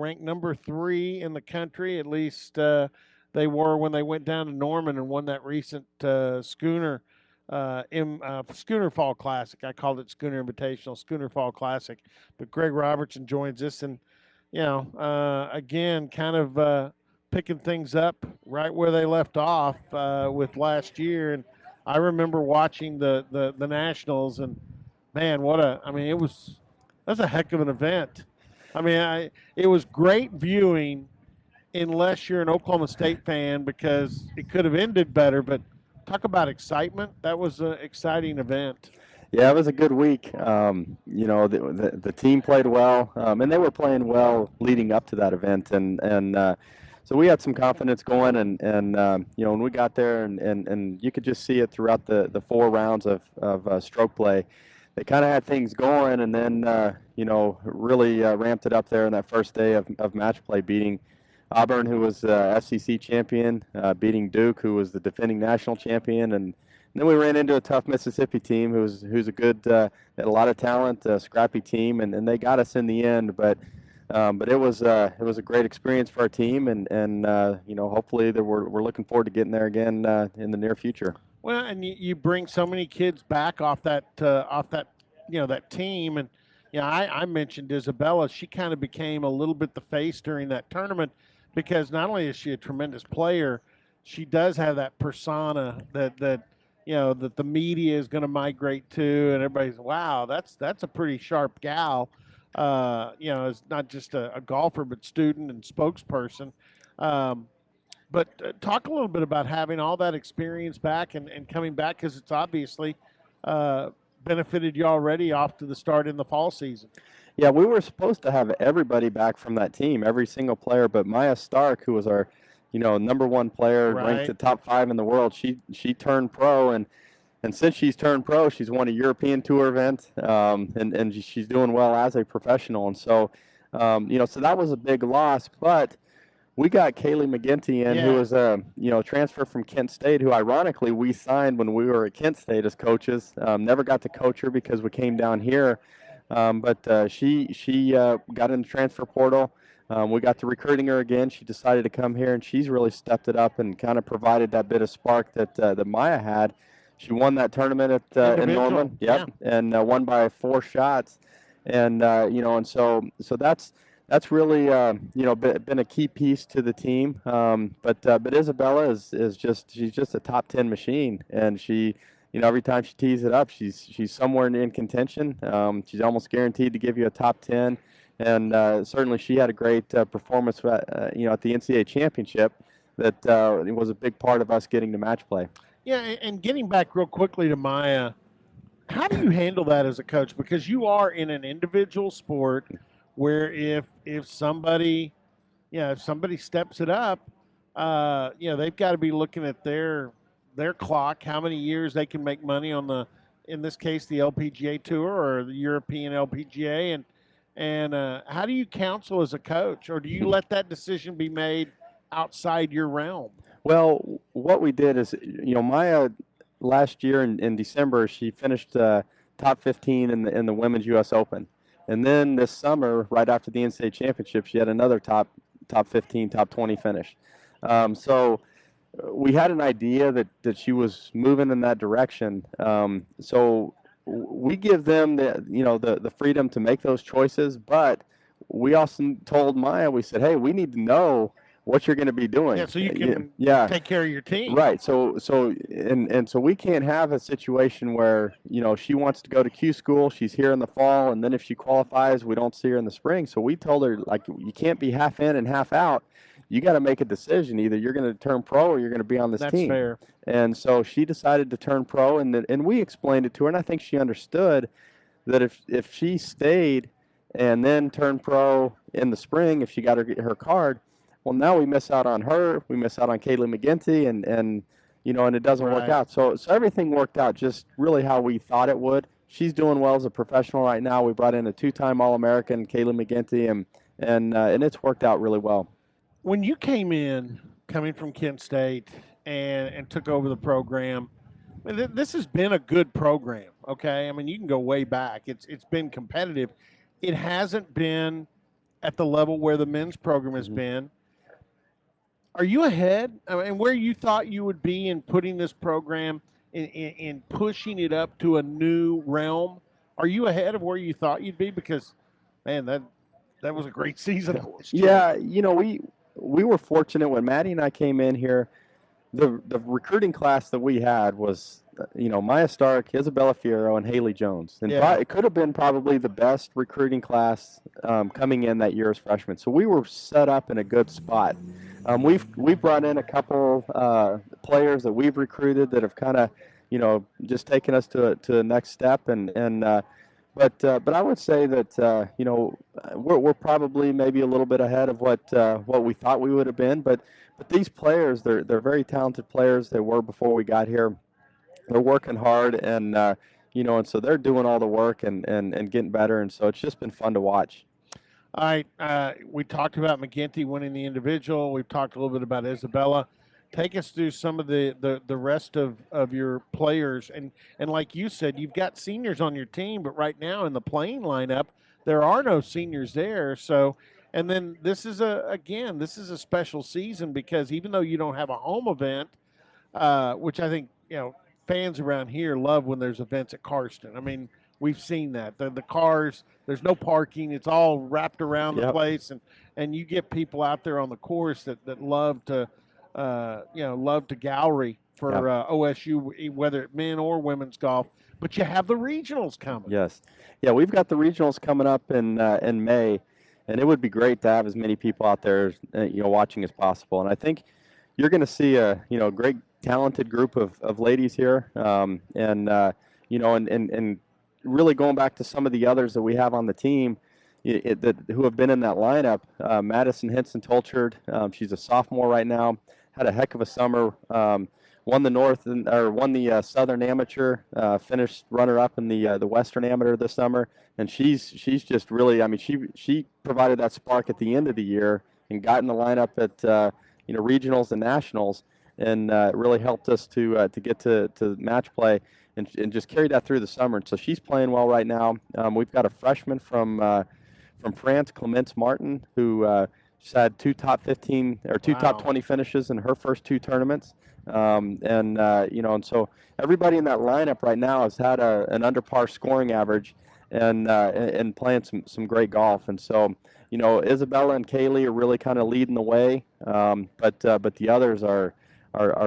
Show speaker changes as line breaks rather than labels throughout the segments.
ranked number 3 in the country. At least they were when they went down to Norman and won that recent Schooner Fall Classic. I called it Schooner Invitational, Schooner Fall Classic. But Greg Robertson joins us, and again, kind of picking things up right where they left off with last year. And I remember watching the Nationals, and man, it was that's a heck of an event. It was great viewing unless you're an Oklahoma State fan because it could have ended better. But talk about excitement. That was an exciting event.
Yeah, it was a good week. The team played well, and they were playing well leading up to that event, and so we had some confidence going, and when we got there, and you could just see it throughout the 4 rounds of stroke play. They kind of had things going, and then really ramped it up there in that first day of match play, beating Auburn, who was SEC champion, beating Duke, who was the defending national champion, and then we ran into a tough Mississippi team who's a good, had a lot of talent, scrappy team, and they got us in the end. But it was a great experience for our team, and hopefully we're looking forward to getting there again in the near future.
Well, and you bring so many kids back off that that team, and I mentioned Isabella. She kind of became a little bit the face during that tournament because not only is she a tremendous player, she does have that persona that the media is going to migrate to, and everybody's, wow, that's a pretty sharp gal. It's not just a golfer, but student and spokesperson. But talk a little bit about having all that experience back and coming back, because it's obviously benefited you already off to the start in the fall season.
Yeah, we were supposed to have everybody back from that team, every single player, but Maya Stark, who was our number 1 player,
Right.
ranked at top 5 in the world. She turned pro, and since she's turned pro, she's won a European Tour event, and she's doing well as a professional. And so, so that was a big loss. But we got Kaylee McGinty in, who was a transfer from Kent State, who ironically we signed when we were at Kent State as coaches. Never got to coach her because we came down here, but she got in the transfer portal. We got to recruiting her again. She decided to come here, and she's really stepped it up and kind of provided that bit of spark that Maya had. She won that tournament in Norman, and won by 4 shots, and and so that's really been a key piece to the team. But Isabella is just a top 10 machine, and she. Every time she tees it up, she's somewhere in contention. She's almost guaranteed to give you a top 10. And certainly she had a great performance, at the NCAA championship. That it was a big part of us getting to match play.
Yeah, and getting back real quickly to Maya, how do you handle that as a coach? Because you are in an individual sport where if somebody steps it up, they've got to be looking at their clock, how many years they can make money on in this case, the LPGA Tour or the European LPGA, and how do you counsel as a coach, or do you let that decision be made outside your realm?
Well, what we did is, Maya last year in December, she finished top 15 in the Women's U.S. Open. And then this summer, right after the NCAA championship, she had another top 15, top 20 finish. So we had an idea that she was moving in that direction. So we give them the freedom to make those choices, but we also told Maya, we said, hey, we need to know what you're going to be doing.
Yeah, so you can take care of your team.
Right. So we can't have a situation where, she wants to go to Q school, she's here in the fall, and then if she qualifies, we don't see her in the spring. So we told her, you can't be half in and half out. You got to make a decision. Either you're going to turn pro or you're going to be on this team.
That's fair.
And so she decided to turn pro, and we explained it to her, and I think she understood that if she stayed and then turned pro in the spring, if she got her card, well, now we miss out on her. We miss out on Kaylee McGinty, and it doesn't work out. So everything worked out just really how we thought it would. She's doing well as a professional right now. We brought in a 2-time All-American, Kaylee McGinty, and it's worked out really well.
When you coming from Kent State and took over the program, this has been a good program, okay? I mean, you can go way back. It's been competitive. It hasn't been at the level where the men's program has been. Are you ahead? I mean, where you thought you would be in putting this program in pushing it up to a new realm? Are you ahead of where you thought you'd be? Because, man, that was a great season last year.
Yeah, we were fortunate when Maddie and I came in here. The recruiting class that we had was, Maya Stark, Isabella Fierro, and Haley Jones. And it could have been probably the best recruiting class coming in that year as freshmen. So we were set up in a good spot. We've brought in a couple players that we've recruited that have kind of, just taken us to the next step. But I would say that we're probably maybe a little bit ahead of what we thought we would have been. But these players, they're very talented players. They were before we got here. They're working hard, and and so they're doing all the work and getting better. And so it's just been fun to watch.
All right, we talked about McGinty winning the individual. We've talked a little bit about Isabella. Take us through some of the rest of your players. And like you said, you've got seniors on your team, but right now in the playing lineup, there are no seniors there. So, and then this is a special season because even though you don't have a home event, which I think, fans around here love when there's events at Karsten. I mean, we've seen that. The cars, there's no parking. It's all wrapped around the place. And you get people out there on the course that love to gallery for OSU, whether it's men or women's golf. But you have the regionals coming.
Yes. Yeah, we've got the regionals coming up in May, and it would be great to have as many people out there, watching as possible. And I think you're going to see a great talented group of ladies here, and really going back to some of the others that we have on the team who have been in that lineup. Madison Henson Tolchard, she's a sophomore right now, had a heck of a summer. Won the Southern Amateur, finished runner-up in the Western Amateur this summer, and she's just really, I mean, she provided that spark at the end of the year and got in the lineup at regionals and nationals, and really helped us to get to match play and just carried that through the summer. And so she's playing well right now. We've got a freshman from France, Clemence Martin, who she's had two top 20 finishes in her first two tournaments. And so everybody in that lineup right now has had an under par scoring average and playing some great golf. And so, Isabella and Kaylee are really kind of leading the way. But the others are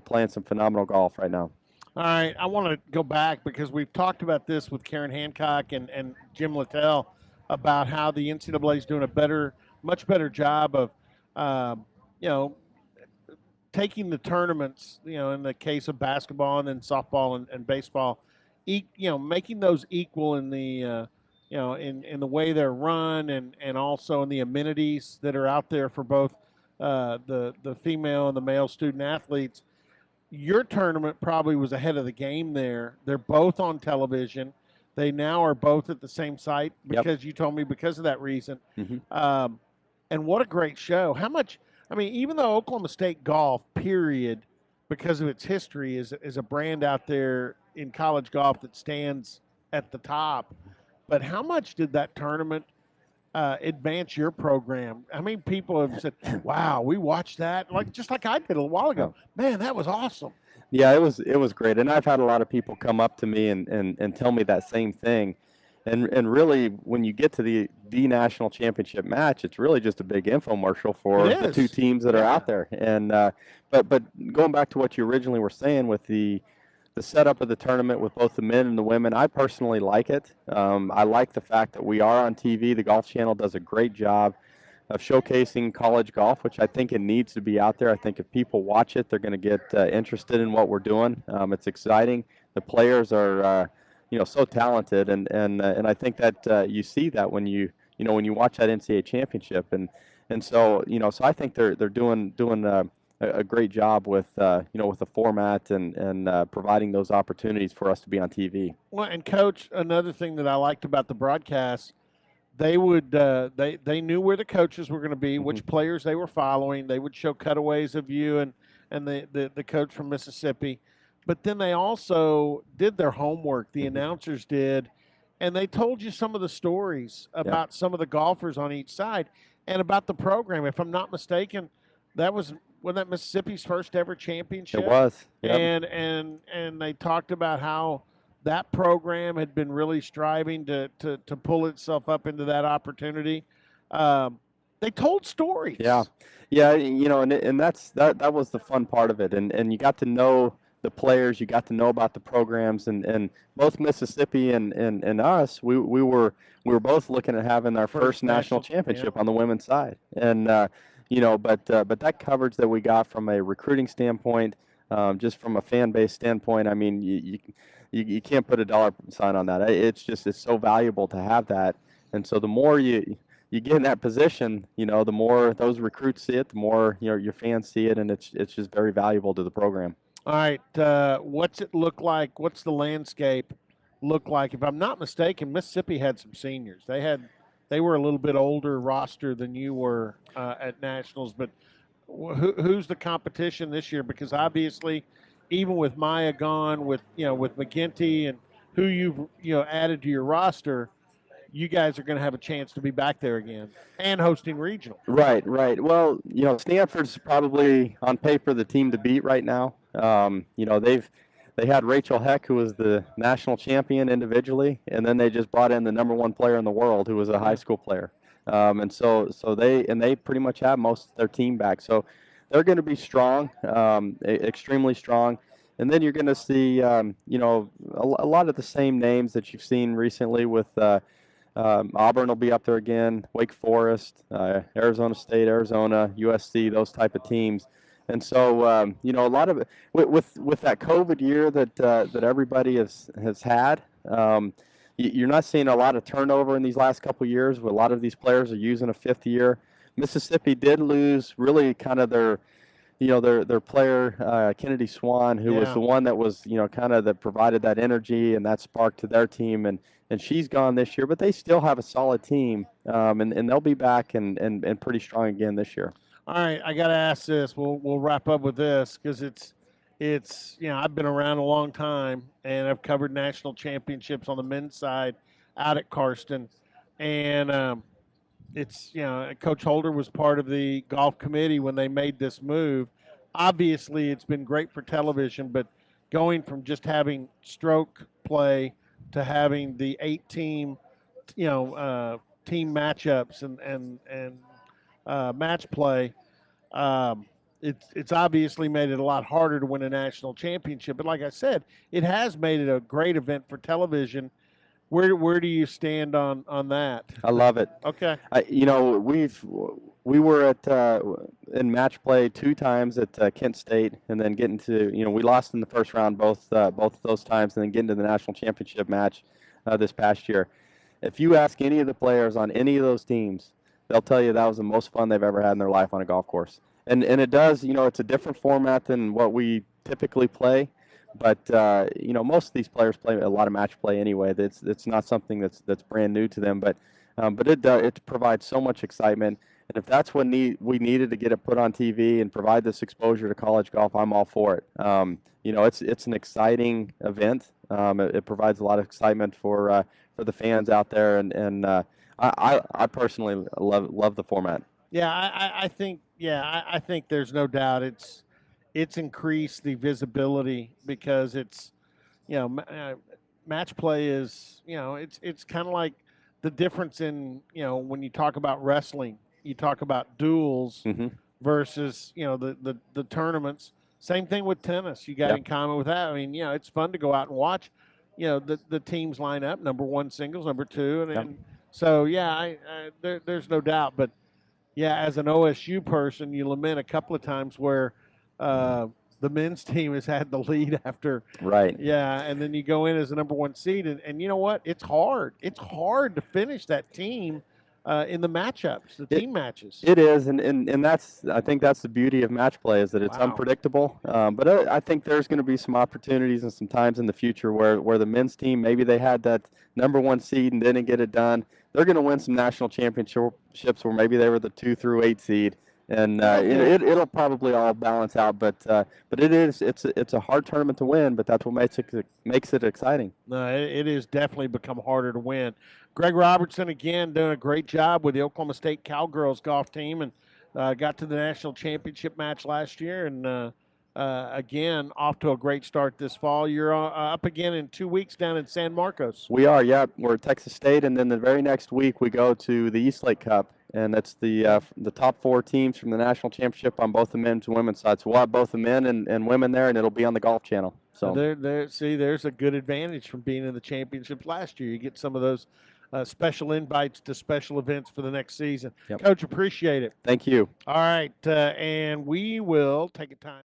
playing some phenomenal golf right now.
All right, I want to go back because we've talked about this with Karen Hancock and Jim Littell about how the NCAA is doing a much better job of, taking the tournaments, in the case of basketball and then softball and baseball, making those equal in the, in the way they're run and also in the amenities that are out there for both the female and the male student athletes. Your tournament probably was ahead of the game there. They're both on television. They now are both at the same site because you told me because of that reason.
Mm-hmm.
And what a great show. How much, even though Oklahoma State golf, period, because of its history, is a brand out there in college golf that stands at the top, but how much did that tournament advance your program? How many people have said, wow, we watched that, just like I did a while ago. Man, that was awesome.
Yeah, it was great. And I've had a lot of people come up to me and tell me that same thing. And really, when you get to the national championship match, it's really just a big infomercial for the two teams that are out there. And but going back to what you originally were saying with the setup of the tournament with both the men and the women, I personally like it. I like the fact that we are on TV. The Golf Channel does a great job of showcasing college golf, which I think it needs to be out there. I think if people watch it, they're going to get interested in what we're doing. It's exciting. The players are so talented, and I think that you see that when you watch that NCAA championship, and so so I think they're doing a great job with with the format and providing those opportunities for us to be on TV.
Well, and Coach, another thing that I liked about the broadcast, they would they knew where the coaches were going to be, which players they were following. They would show cutaways of you and the coach from Mississippi, but then they also did their homework. The announcers did, and they told you some of the stories about some of the golfers on each side. and about the program. If I'm not mistaken, that was that Mississippi's first ever
It
championship,
was. Yep.
and they talked about how that program had been really striving to pull itself up into that opportunity. They told stories.
Yeah, yeah, and that was the fun part of it, and you got to know the players, you got to know about the programs, and both Mississippi and us, we were both looking at having our first national championship on the women's side, and but that coverage that we got from a recruiting standpoint, just from a fan base standpoint, I mean, you can't put a dollar sign on that. It's so valuable to have that, and so the more you get in that position, the more those recruits see it, the more your fans see it, and it's just very valuable to the program.
All right, what's it look like? What's the landscape look like? If I'm not mistaken, Mississippi had some seniors. They were a little bit older roster than you were at nationals, but who's the competition this year? Because obviously, even with Maya gone, with McGinty and who you've added to your roster, you guys are going to have a chance to be back there again and hosting regional.
Right, right. Well, Stanford's probably on paper the team to beat right now. They had Rachel Heck, who was the national champion individually, and then they just brought in the number one player in the world, who was a high school player. And so they pretty much have most of their team back. So they're going to be strong, extremely strong. And then you're going to see, a lot of the same names that you've seen recently with. Auburn will be up there again, Wake Forest, Arizona State, Arizona, USC, those type of teams. And so, a lot of it, with that COVID year that everybody has had, you're not seeing a lot of turnover in these last couple of years. Where a lot of these players are using a fifth year. Mississippi did lose really kind of their player Kennedy Swan, who was the one that was kind of that provided that energy and that spark to their team, and she's gone this year, but they still have a solid team, and they'll be back and pretty strong again this year.
All right, I got to ask this. We'll wrap up with this because it's I've been around a long time and I've covered national championships on the men's side out at Karsten, and it's Coach Holder was part of the golf committee when they made this move. Obviously, it's been great for television, but going from just having stroke play to having the 8-team, team matchups and match play, it's obviously made it a lot harder to win a national championship. But like I said, it has made it a great event for television. Where do you stand on that?
I love it.
Okay.
We were at in match play 2 times at Kent State, and then getting to we lost in the first round both of those times, and then getting to the national championship match this past year. If you ask any of the players on any of those teams, they'll tell you that was the most fun they've ever had in their life on a golf course. And it does, it's a different format than what we typically play. But most of these players play a lot of match play anyway. It's not something that's brand new to them. But it provides so much excitement. And if that's what we needed to get it put on TV and provide this exposure to college golf, I'm all for it. It's an exciting event. It provides a lot of excitement for the fans out there, and I personally love the format.
Yeah, I think I think there's no doubt it's increased the visibility because it's match play is it's kind of like the difference in when you talk about wrestling, you talk about duels versus the tournaments. Same thing with tennis. You got in common with that. I mean, it's fun to go out and watch. The teams line up, number 1 singles, number 2, and so there's no doubt. But as an OSU person, you lament a couple of times where the men's team has had the lead after.
Right.
Yeah, and then you go in as the number 1 seed, and you know what? It's hard. It's hard to finish that team in the matchups, the team matches.
It is, and I think that's the beauty of match play is that it's unpredictable. But I think there's going to be some opportunities and some times in the future where the men's team, maybe they had that number 1 seed and didn't get it done. They're going to win some national championships where maybe they were the 2 through 8 seed. and it'll probably all balance out. But it's a hard tournament to win, but that's what makes it exciting.
No, it has definitely become harder to win. Greg Robertson, again, doing a great job with the Oklahoma State Cowgirls golf team, and got to the national championship match last year, and again, off to a great start this fall. You're up again in 2 weeks down in San Marcos.
We are, yeah. We're at Texas State, and then the very next week we go to the Eastlake Cup, and that's the top 4 teams from the national championship on both the men's and women's side. So we'll have both the men and women there, and it'll be on the Golf Channel. So
there's a good advantage from being in the championships last year. You get some of those special invites to special events for the next season.
Yep.
Coach, appreciate it.
Thank you.
All right, and we will take a time.